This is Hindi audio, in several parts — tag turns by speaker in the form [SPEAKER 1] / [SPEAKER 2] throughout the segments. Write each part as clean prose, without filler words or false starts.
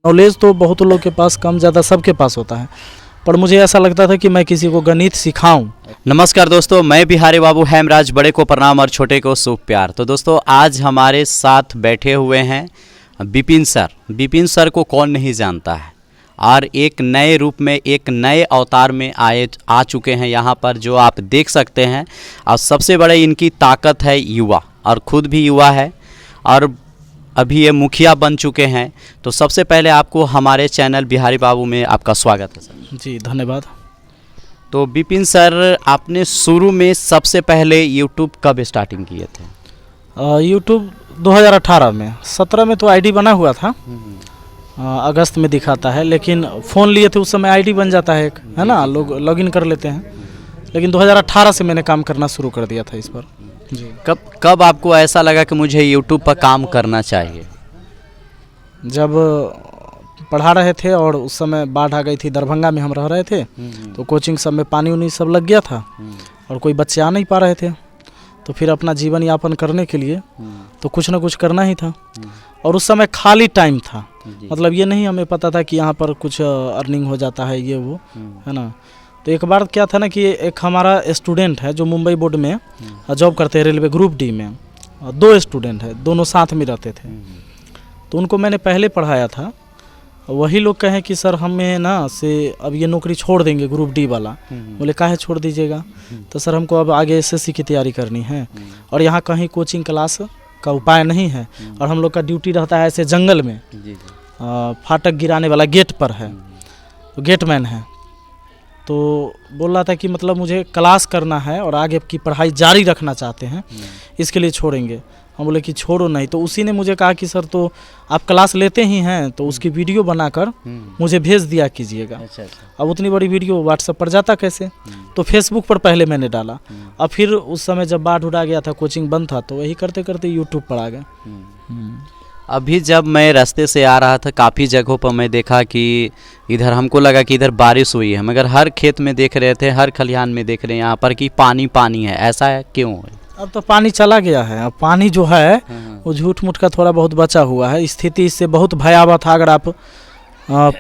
[SPEAKER 1] नॉलेज तो बहुत लोग के पास कम ज़्यादा सबके पास होता है, पर मुझे ऐसा लगता था कि मैं किसी को गणित सिखाऊं।
[SPEAKER 2] नमस्कार दोस्तों, मैं बिहारी बाबू हेमराज। बड़े को प्रणाम और छोटे को शुभ प्यार। तो दोस्तों, आज हमारे साथ बैठे हुए हैं विपिन सर। विपिन सर को कौन नहीं जानता है, और एक नए रूप में, एक नए अवतार में आ चुके हैं यहाँ पर, जो आप देख सकते हैं। और सबसे बड़े इनकी ताकत है युवा, और खुद भी युवा है, और अभी ये मुखिया बन चुके हैं। तो सबसे पहले आपको हमारे चैनल बिहारी बाबू में आपका स्वागत है सर।
[SPEAKER 1] जी धन्यवाद।
[SPEAKER 2] तो विपिन सर, आपने शुरू में सबसे पहले यूट्यूब कब स्टार्टिंग किए थे?
[SPEAKER 1] यूट्यूब 2018 में, 17 में तो आईडी बना हुआ था। अगस्त में दिखाता है, लेकिन फ़ोन लिए थे उस समय आईडी बन जाता है एक, है ना, लोग लॉगिन कर लेते हैं। लेकिन 2018 से मैंने काम करना शुरू कर दिया था इस पर। जी।
[SPEAKER 2] कब आपको ऐसा लगा कि मुझे यूट्यूब पर काम करना चाहिए?
[SPEAKER 1] जब पढ़ा रहे थे और उस समय बाढ़ आ गई थी, दरभंगा में हम रह रहे थे, तो कोचिंग सब में पानी उनी सब लग गया था और कोई बच्चे आ नहीं पा रहे थे। तो फिर अपना जीवन यापन करने के लिए तो कुछ ना कुछ करना ही था। और उस समय खाली टाइम था, मतलब ये नहीं हमें पता था कि यहाँ पर कुछ अर्निंग हो जाता है, ये वो, है ना। तो एक बार क्या था ना कि एक हमारा स्टूडेंट है जो मुंबई बोर्ड में जॉब करते हैं, रेलवे ग्रुप डी में। 2 स्टूडेंट है, दोनों साथ में रहते थे। तो उनको मैंने पहले पढ़ाया था। वही लोग कहें कि सर हमें ना से अब ये नौकरी छोड़ देंगे ग्रुप डी वाला। बोले काहे छोड़ दीजिएगा? तो सर हमको अब आगे एसएससी की तैयारी करनी है, और यहाँ कहीं कोचिंग क्लास का उपाय नहीं है, और हम लोग का ड्यूटी रहता है ऐसे जंगल में, फाटक गिराने वाला गेट पर है, तो गेटमैन है। तो बोल रहा था कि मतलब मुझे क्लास करना है और आगे की पढ़ाई जारी रखना चाहते हैं, इसके लिए छोड़ेंगे। हम बोले कि छोड़ो नहीं। तो उसी ने मुझे कहा कि सर तो आप क्लास लेते ही हैं, तो उसकी वीडियो बनाकर मुझे भेज दिया कीजिएगा।
[SPEAKER 2] अच्छा।
[SPEAKER 1] अब उतनी बड़ी वीडियो व्हाट्सएप पर जाता कैसे? तो फेसबुक पर पहले मैंने डाला, और फिर उस समय जब बाढ़ उड़ा गया था, कोचिंग बंद था, तो वही करते करते यूट्यूब पर आ गए।
[SPEAKER 2] अभी जब मैं रास्ते से आ रहा था, काफ़ी जगहों पर मैं देखा कि इधर हमको लगा कि इधर बारिश हुई है, मगर हर खेत में देख रहे थे, हर खलिहान में देख रहे हैं यहाँ पर कि पानी पानी है। ऐसा है क्यों है?
[SPEAKER 1] अब तो पानी चला गया है। अब पानी जो है वो झूठ मूठ का थोड़ा बहुत बचा हुआ है। स्थिति इससे बहुत भयावह था। अगर आप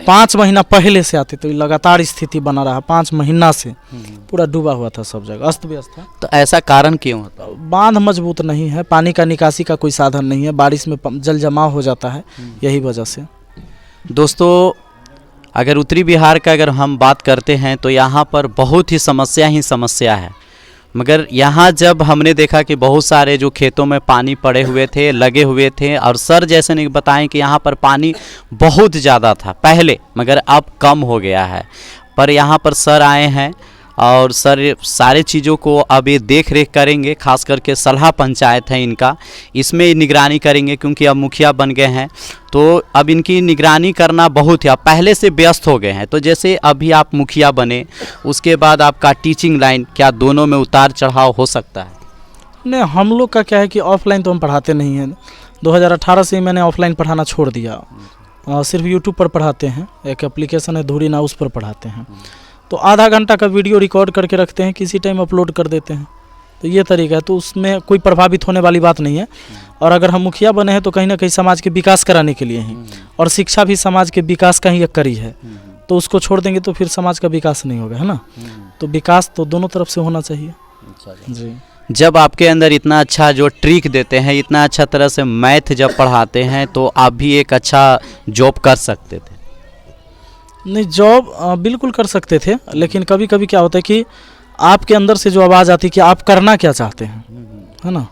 [SPEAKER 1] 5 महीना पहले से आते तो लगातार स्थिति बना रहा। 5 महीना से पूरा डूबा हुआ था, सब जगह अस्त व्यस्त था।
[SPEAKER 2] तो ऐसा कारण क्यों होता?
[SPEAKER 1] बांध मजबूत नहीं है, पानी का निकासी का कोई साधन नहीं है, बारिश में जल जमाव हो जाता है, यही वजह से।
[SPEAKER 2] दोस्तों, अगर उत्तरी बिहार का अगर हम बात करते हैं तो यहाँ पर बहुत ही समस्या है। मगर यहाँ जब हमने देखा कि बहुत सारे जो खेतों में पानी पड़े हुए थे, लगे हुए थे, और सर जैसे ने बताएं कि यहाँ पर पानी बहुत ज़्यादा था पहले, मगर अब कम हो गया है। पर यहाँ पर सर आए हैं, और सर सारे चीज़ों को अब ये देख रेख करेंगे। खास करके सलाह पंचायत है इनका, इसमें निगरानी करेंगे, क्योंकि अब मुखिया बन गए हैं, तो अब इनकी निगरानी करना बहुत ही, आप पहले से व्यस्त हो गए हैं। तो जैसे अभी आप मुखिया बने, उसके बाद आपका टीचिंग लाइन, क्या दोनों में उतार चढ़ाव हो सकता है?
[SPEAKER 1] नहीं, हम लोग का क्या है कि ऑफलाइन तो हम पढ़ाते नहीं हैं। 2018 से ही मैंने ऑफलाइन पढ़ाना छोड़ दिया। सिर्फ यूट्यूब पर पढ़ाते हैं, एक एप्लीकेशन है धूरी ना, उस पर पढ़ाते हैं। तो आधा घंटा का वीडियो रिकॉर्ड करके रखते हैं, किसी टाइम अपलोड कर देते हैं। तो ये तरीका है, तो उसमें कोई प्रभावित होने वाली बात नहीं है। और अगर हम मुखिया बने हैं तो कहीं ना कहीं समाज के विकास कराने के लिए ही, और शिक्षा भी समाज के विकास का ही एक कड़ी है। तो उसको छोड़ देंगे तो फिर समाज का विकास नहीं होगा, है ना। तो विकास तो दोनों तरफ से होना चाहिए। जी।
[SPEAKER 2] जब आपके अंदर इतना अच्छा जो ट्रिक देते हैं, इतना अच्छा तरह से मैथ जब पढ़ाते हैं, तो आप भी एक अच्छा जॉब कर सकते थे?
[SPEAKER 1] नहीं, जॉब बिल्कुल कर सकते थे, लेकिन कभी कभी क्या होता है कि आपके अंदर से जो आवाज़ आती है कि आप करना क्या चाहते हैं, है ना,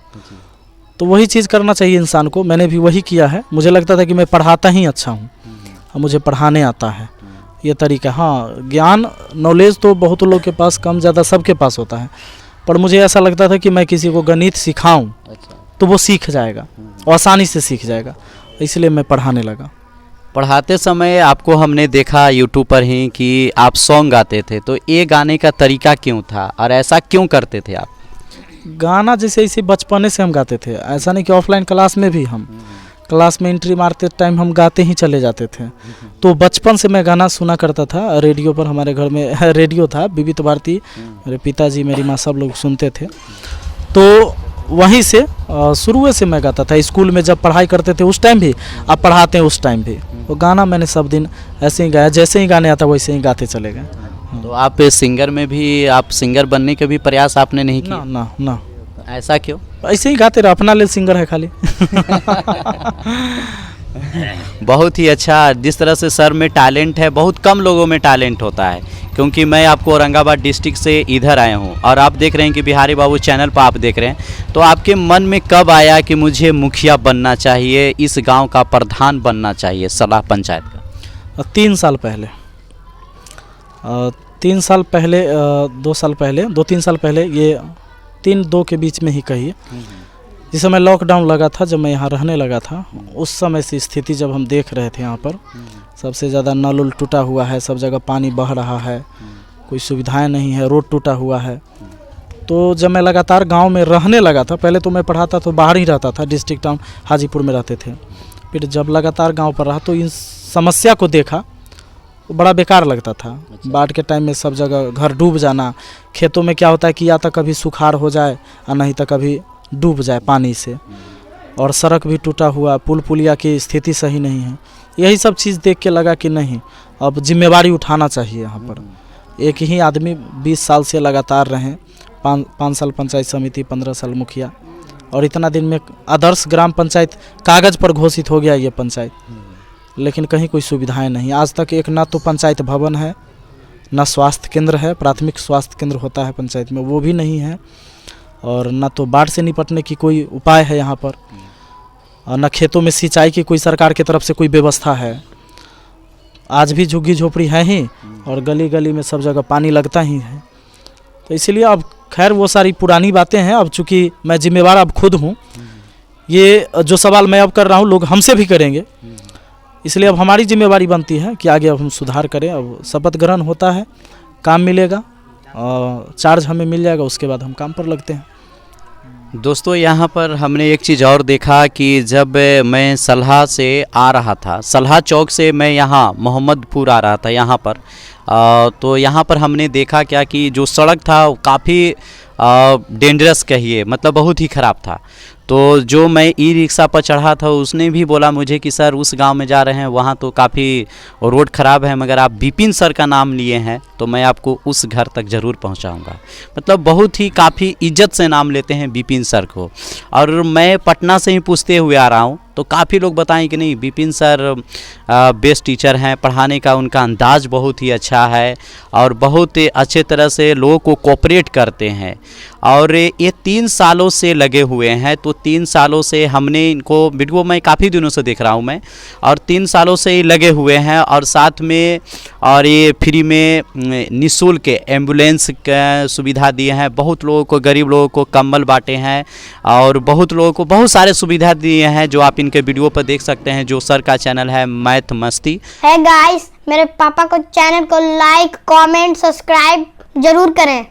[SPEAKER 1] तो वही चीज़ करना चाहिए इंसान को। मैंने भी वही किया है। मुझे लगता था कि मैं पढ़ाता ही अच्छा हूँ, और मुझे पढ़ाने आता है, ये तरीका। हाँ, ज्ञान नॉलेज तो बहुत लोग के पास कम ज़्यादा सबके पास होता है, पर मुझे ऐसा लगता था कि मैं किसी को गणित सिखाऊं तो वो सीख जाएगा, आसानी से सीख जाएगा, इसलिए मैं पढ़ाने लगा।
[SPEAKER 2] पढ़ाते समय आपको हमने देखा यूट्यूब पर ही कि आप सॉन्ग गाते थे, तो ये गाने का तरीका क्यों था, और ऐसा क्यों करते थे आप?
[SPEAKER 1] गाना जैसे इसी बचपने से हम गाते थे, ऐसा नहीं कि ऑफलाइन क्लास में भी हम क्लास में एंट्री मारते टाइम हम गाते ही चले जाते थे। तो बचपन से मैं गाना सुना करता था, रेडियो पर, हमारे घर में रेडियो था, विविध भारती, मेरे पिताजी मेरी माँ सब लोग सुनते थे। तो वहीं से शुरू से मैं गाता था। स्कूल में जब पढ़ाई करते थे उस टाइम भी, अब पढ़ाते हैं उस टाइम भी। वो गाना मैंने सब दिन ऐसे ही गाया, जैसे ही गाने आता वैसे ही गाते चले गए।
[SPEAKER 2] तो आप सिंगर में भी, आप सिंगर बनने के भी प्रयास आपने नहीं किया?
[SPEAKER 1] ना ना ना,
[SPEAKER 2] ऐसा क्यों?
[SPEAKER 1] ऐसे ही गाते रहे, अपना ले सिंगर है खाली।
[SPEAKER 2] बहुत ही अच्छा। जिस तरह से सर में टैलेंट है, बहुत कम लोगों में टैलेंट होता है। क्योंकि मैं आपको औरंगाबाद डिस्ट्रिक्ट से इधर आया हूँ और आप देख रहे हैं कि बिहारी बाबू चैनल पर आप देख रहे हैं, तो आपके मन में कब आया कि मुझे मुखिया बनना चाहिए, इस गांव का प्रधान बनना चाहिए सलाह पंचायत का?
[SPEAKER 1] 3 साल पहले, 3 साल पहले, 2 साल पहले, 2-3 साल पहले, ये 3-2 के बीच में ही कहिए, जिस समय लॉकडाउन लगा था, जब मैं यहाँ रहने लगा था, उस समय से स्थिति जब हम देख रहे थे यहाँ पर, सबसे ज़्यादा नल उल टूटा हुआ है, सब जगह पानी बह रहा है, कोई सुविधाएं नहीं है, रोड टूटा हुआ है। तो जब मैं लगातार गांव में रहने लगा था, पहले तो मैं पढ़ाता तो बाहर ही रहता था, डिस्ट्रिक्ट टाउन हाजीपुर में रहते थे। फिर जब लगातार गांव पर रहा तो इन समस्या को देखा तो बड़ा बेकार लगता था। बाढ़ के टाइम में सब जगह घर डूब जाना, खेतों में क्या होता है कि या तो कभी सुखाड़ हो जाए और नहीं तो कभी डूब जाए पानी से, और सड़क भी टूटा हुआ, पुल पुलिया की स्थिति सही नहीं है। यही सब चीज़ देख के लगा कि नहीं, अब जिम्मेवारी उठाना चाहिए यहाँ पर। एक ही आदमी 20 साल से लगातार रहें, 5 साल पंचायत समिति, 15 साल मुखिया, और इतना दिन में आदर्श ग्राम पंचायत कागज़ पर घोषित हो गया ये पंचायत, लेकिन कहीं कोई सुविधाएं नहीं आज तक। एक ना तो पंचायत भवन है, ना स्वास्थ्य केंद्र है, प्राथमिक स्वास्थ्य केंद्र होता है पंचायत में, वो भी नहीं है, और ना तो बाढ़ से निपटने की कोई उपाय है यहाँ पर, और न खेतों में सिंचाई की कोई सरकार की तरफ से कोई व्यवस्था है। आज भी झुग्गी झोपड़ी है ही, और गली गली में सब जगह पानी लगता ही है। तो इसीलिए अब खैर वो सारी पुरानी बातें हैं, अब चूँकि मैं जिम्मेवार अब खुद हूँ, ये जो सवाल मैं अब कर रहा हूँ लोग हमसे भी करेंगे, इसलिए अब हमारी जिम्मेवारी बनती है कि आगे अब हम सुधार करें। अब शपथ ग्रहण होता है, काम मिलेगा, चार्ज हमें मिल जाएगा, उसके बाद हम काम पर लगते हैं।
[SPEAKER 2] दोस्तों, यहाँ पर हमने एक चीज़ और देखा कि जब मैं सलहा से आ रहा था, सलहा चौक से मैं यहाँ मोहम्मदपुर आ रहा था यहाँ पर, तो यहाँ पर हमने देखा क्या कि जो सड़क था काफ़ी डेंजरस कहिए, मतलब बहुत ही ख़राब था। तो जो मैं ई रिक्शा पर चढ़ा था उसने भी बोला मुझे कि सर उस गांव में जा रहे हैं, वहाँ तो काफ़ी रोड ख़राब है, मगर आप विपिन सर का नाम लिए हैं तो मैं आपको उस घर तक ज़रूर पहुँचाऊँगा। मतलब बहुत ही काफ़ी इज्जत से नाम लेते हैं विपिन सर को। और मैं पटना से ही पूछते हुए आ रहा हूँ तो काफ़ी लोग बताएं कि नहीं, विपिन सर बेस्ट टीचर हैं, पढ़ाने का उनका अंदाज बहुत ही अच्छा है और बहुत अच्छे तरह से लोगों को कोऑपरेट करते हैं। और ये 3 सालों से लगे हुए हैं, तो 3 सालों से हमने इनको वीडियो में काफ़ी दिनों से देख रहा हूँ मैं, और 3 सालों से ही लगे हुए हैं। और साथ में और ये फ्री में निःशुल्क एम्बुलेंस का सुविधा दिए हैं, बहुत लोगों को, गरीब लोगों को कंबल बांटे हैं, और बहुत लोगों को बहुत सारे सुविधा दिए हैं जो आप इनके वीडियो पर देख सकते हैं, जो सर का चैनल है मैथ मस्ती।
[SPEAKER 3] है गाइस, मेरे पापा को चैनल को लाइक, कमेंट, सब्सक्राइब जरूर करें।